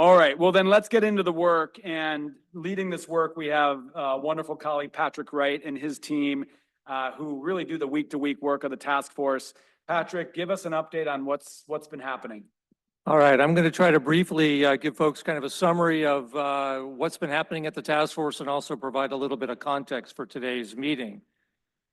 All right, well then let's get into the work. And leading this work, we have a wonderful colleague, Patrick Wright, and his team, who really do the week-to-week work of the task force. Patrick, give us an update on what's been happening. All right, I'm going to try to briefly give folks kind of a summary of what's been happening at the task force and also provide a little bit of context for today's meeting.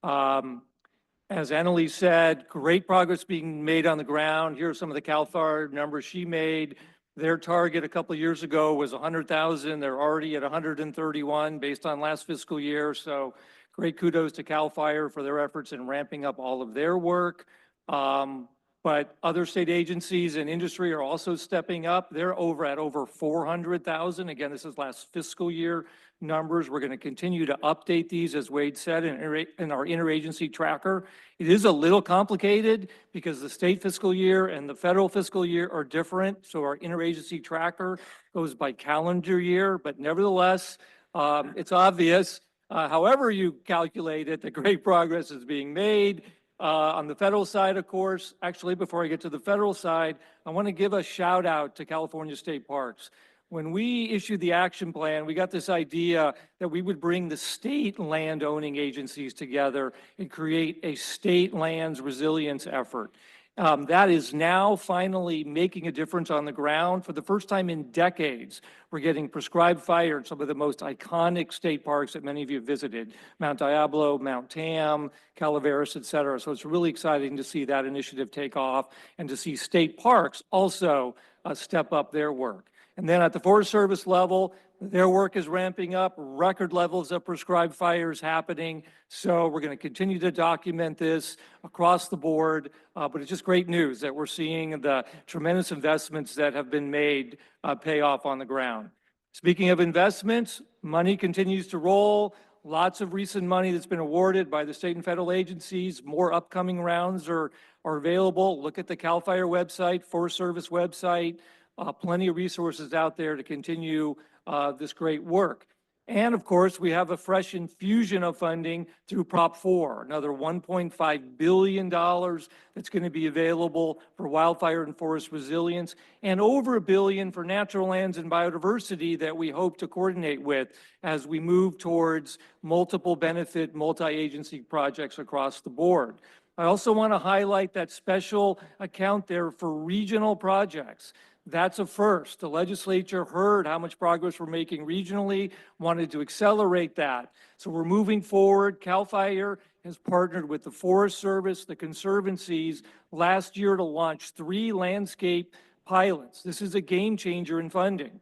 As Annalise said, great progress being made on the ground. Here are some of the CAL FIRE numbers she made. Their target a couple of years ago was 100,000. They're already at 131 based on last fiscal year. So great kudos to CAL FIRE for their efforts in ramping up all of their work. But other state agencies and industry are also stepping up. They're over 400,000. Again, this is last fiscal year numbers. We're going to continue to update these, as Wade said, in our interagency tracker. It is a little complicated because the state fiscal year and the federal fiscal year are different. So our interagency tracker goes by calendar year, but nevertheless, it's obvious. However you calculate it, the great progress is being made. On the federal side, of course, actually, before I get to the federal side, I want to give a shout out to California State Parks. When we issued the action plan, we got this idea that we would bring the state land owning agencies together and create a state lands resilience effort. That is now finally making a difference on the ground. For the first time in decades, we're getting prescribed fire in some of the most iconic state parks that many of you have visited: Mount Diablo, Mount Tam, Calaveras, et cetera. So it's really exciting to see that initiative take off and to see state parks also step up their work. And then at the Forest Service level, their work is ramping up, record levels of prescribed fires happening. So we're going to continue to document this across the board. But it's just great news that we're seeing the tremendous investments that have been made pay off on the ground. Speaking of investments, money continues to roll. Lots of recent money that's been awarded by the state and federal agencies. More upcoming rounds are available. Look at the CAL FIRE website, Forest Service website. Plenty of resources out there to continue this great work. And of course, we have a fresh infusion of funding through Prop 4, another $1.5 billion that's going to be available for wildfire and forest resilience, and over $1 billion for natural lands and biodiversity that we hope to coordinate with as we move towards multiple benefit, multi-agency projects across the board. I also want to highlight that special account there for regional projects. That's a first. The legislature heard how much progress we're making regionally, wanted to accelerate that. So we're moving forward. CAL FIRE has partnered with the Forest Service, the Conservancies, last year to launch 3 landscape pilots. This is a game changer in funding.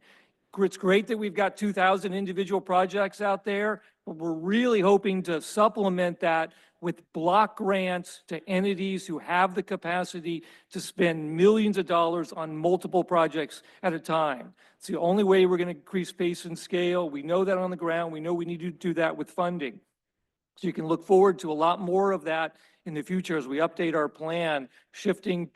It's great that we've got 2,000 individual projects out there, but we're really hoping to supplement that with block grants to entities who have the capacity to spend millions of dollars on multiple projects at a time. It's the only way we're going to increase pace and scale. We know that on the ground. We know we need to do that with funding. So you can look forward to a lot more of that in the future as we update our plan, shifting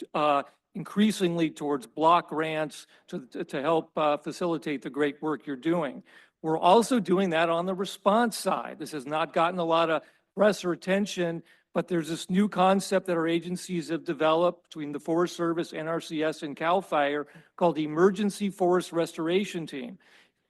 increasingly towards block grants to help facilitate the great work you're doing. We're also doing that on the response side. This has not gotten a lot of press or attention, but there's this new concept that our agencies have developed between the Forest Service, NRCS, and CAL FIRE called the Emergency Forest Restoration Team.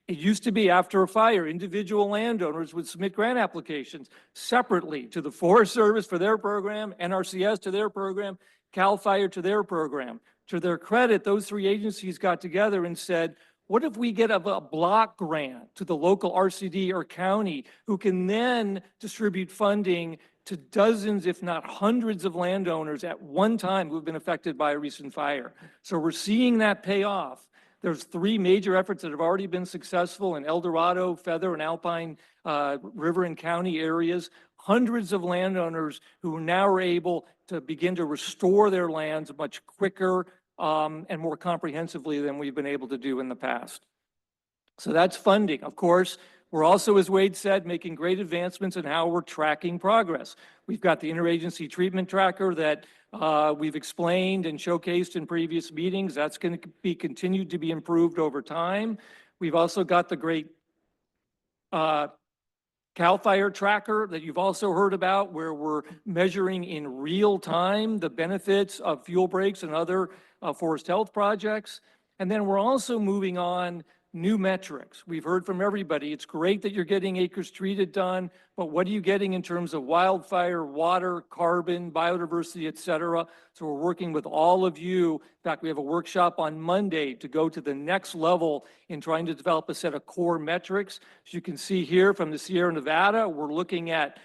It used to be after a fire, individual landowners would submit grant applications separately to the Forest Service for their program, NRCS to their program, CAL FIRE to their program. To their credit, those 3 agencies got together and said, what if we get a block grant to the local RCD or county who can then distribute funding to dozens, if not hundreds of landowners at one time who've been affected by a recent fire? So we're seeing that pay off. There's 3 major efforts that have already been successful in El Dorado, Feather, and Alpine River and County areas. Hundreds of landowners who now are able to begin to restore their lands much quicker and more comprehensively than we've been able to do in the past. So that's funding. Of course, we're also, as Wade said, making great advancements in how we're tracking progress. We've got the interagency treatment tracker that we've explained and showcased in previous meetings. That's going to be continued to be improved over time. We've also got the great CAL FIRE tracker that you've also heard about, where we're measuring in real time the benefits of fuel breaks and other forest health projects. And then we're also moving on new metrics. We've heard from everybody. It's great that you're getting acres treated done, but what are you getting in terms of wildfire, water, carbon, biodiversity, et cetera? So we're working with all of you. In fact, we have a workshop on Monday to go to the next level in trying to develop a set of core metrics. As you can see here from the Sierra Nevada, we're looking at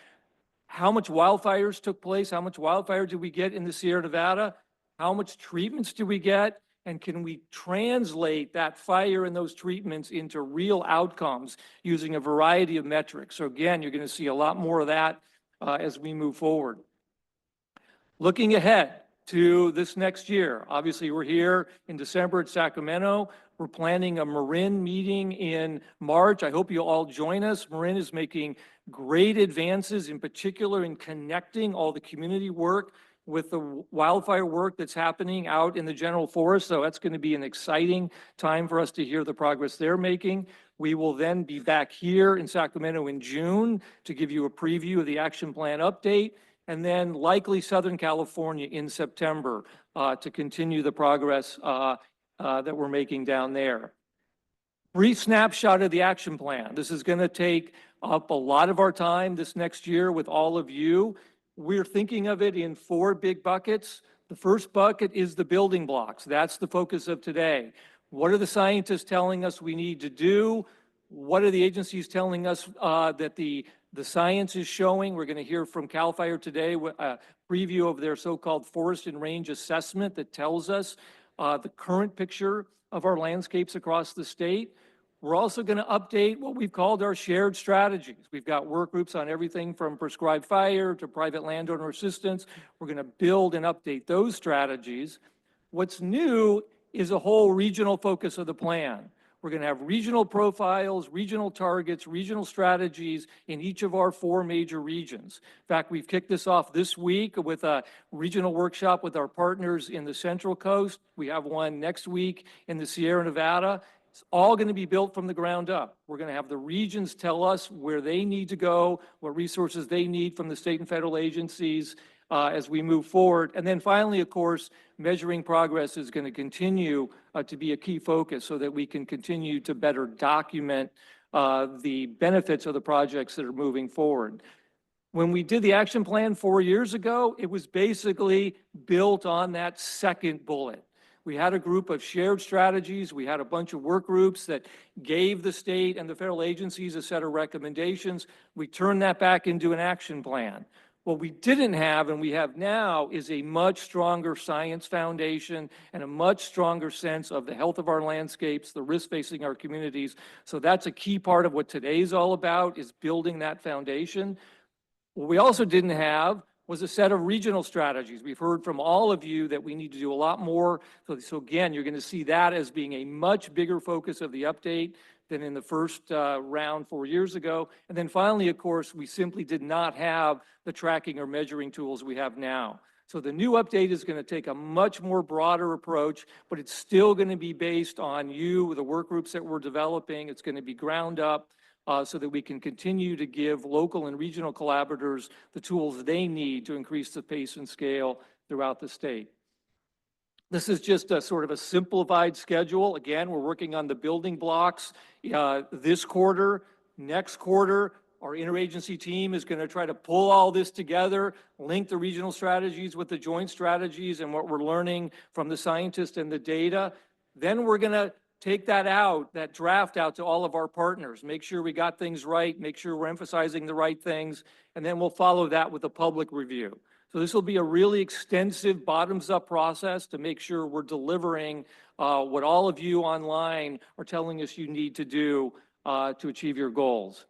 how much wildfires took place, how much wildfire did we get in the Sierra Nevada, how much treatments do we get, and can we translate that fire and those treatments into real outcomes using a variety of metrics? So again, you're going to see a lot more of that as we move forward. Looking ahead to this next year, obviously we're here in December at Sacramento. We're planning a Marin meeting in March. I hope you'll all join us. Marin is making great advances, in particular in connecting all the community work with the wildfire work that's happening out in the general forest. So that's going to be an exciting time for us to hear the progress they're making. We will then be back here in Sacramento in June to give you a preview of the action plan update, and then likely Southern California in September to continue the progress that we're making down there. Brief snapshot of the action plan. This is going to take up a lot of our time this next year with all of you. We're thinking of it in 4 big buckets. The first bucket is the building blocks. That's the focus of today. What are the scientists telling us we need to do? What are the agencies telling us that the science is showing? We're going to hear from CAL FIRE today, a preview of their so-called forest and range assessment that tells us the current picture of our landscapes across the state. We're also going to update what we've called our shared strategies. We've got work groups on everything from prescribed fire to private landowner assistance. We're going to build and update those strategies. What's new is a whole regional focus of the plan. We're going to have regional profiles, regional targets, regional strategies in each of our 4 major regions. In fact, we've kicked this off this week with a regional workshop with our partners in the Central Coast. We have one next week in the Sierra Nevada. It's all going to be built from the ground up. We're going to have the regions tell us where they need to go, what resources they need from the state and federal agencies as we move forward. And then finally, of course, measuring progress is going to continue to be a key focus so that we can continue to better document the benefits of the projects that are moving forward. When we did the action plan 4 years ago, it was basically built on that second bullet. We had a group of shared strategies. We had a bunch of work groups that gave the state and the federal agencies a set of recommendations. We turned that back into an action plan. What we didn't have and we have now is a much stronger science foundation and a much stronger sense of the health of our landscapes, the risks facing our communities. So that's a key part of what today's all about, is building that foundation. What we also didn't have was a set of regional strategies. We've heard from all of you that we need to do a lot more. So again, you're going to see that as being a much bigger focus of the update than in the first round 4 years ago. And then finally, of course, we simply did not have the tracking or measuring tools we have now. So the new update is going to take a much more broader approach, but it's still going to be based on you, the work groups that we're developing. It's going to be ground up so that we can continue to give local and regional collaborators the tools they need to increase the pace and scale throughout the state. This is just a sort of a simplified schedule. Again, we're working on the building blocks this quarter. Next quarter, our interagency team is going to try to pull all this together, link the regional strategies with the joint strategies and what we're learning from the scientists and the data. Then we're going to take that out, that draft out to all of our partners, make sure we got things right, make sure we're emphasizing the right things, and then we'll follow that with a public review. So this will be a really extensive bottoms-up process to make sure we're delivering what all of you online are telling us you need to do to achieve your goals.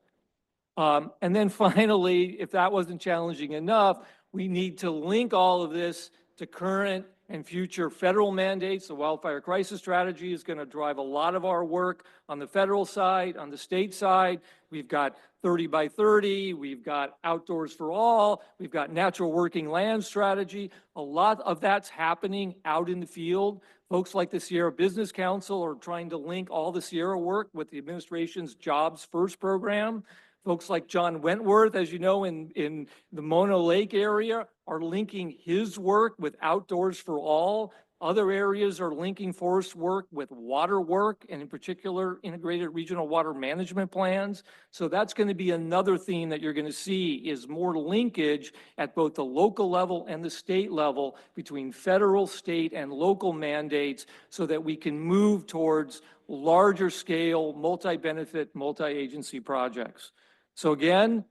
And then finally, if that wasn't challenging enough, we need to link all of this to current and future federal mandates. The wildfire crisis strategy is going to drive a lot of our work on the federal side. On the state side, we've got 30 by 30, we've got outdoors for all, we've got natural working land strategy. A lot of that's happening out in the field. Folks like the Sierra Business Council are trying to link all the Sierra work with the administration's Jobs First program. Folks like John Wentworth, as you know, in the Mono Lake area, are linking his work with Outdoors for All. Other areas are linking forest work with water work, and in particular, integrated regional water management plans. So that's going to be another theme that you're going to see is more linkage at both the local level and the state level between federal, state, and local mandates so that we can move towards larger scale, multi-benefit, multi-agency projects. So again,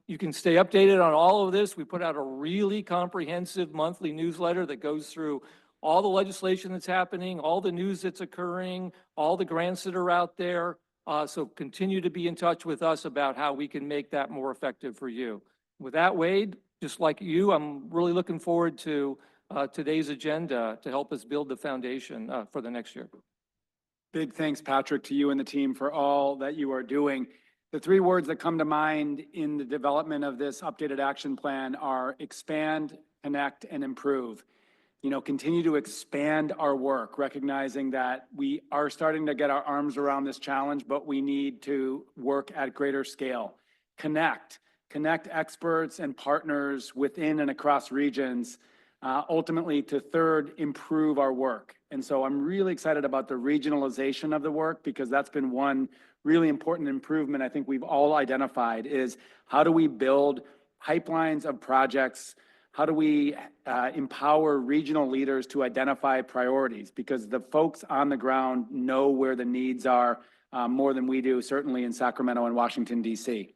you can stay updated on all of this. We put out a really comprehensive monthly newsletter that goes through all the legislation that's happening, all the news that's occurring, all the grants that are out there. So continue to be in touch with us about how we can make that more effective for you. With that, Wade, just like you, I'm really looking forward to today's agenda to help us build the foundation for the next year. Big thanks, Patrick, to you and the team for all that you are doing. The three words that come to mind in the development of this updated action plan are expand, connect, and improve. You know, continue to expand our work, recognizing that we are starting to get our arms around this challenge, but we need to work at greater scale. Connect experts and partners within and across regions, ultimately to third, improve our work. And so I'm really excited about the regionalization of the work because that's been one really important improvement I think we've all identified is how do we build pipelines of projects. How do we empower regional leaders to identify priorities? Because the folks on the ground know where the needs are more than we do, certainly in Sacramento and Washington, D.C.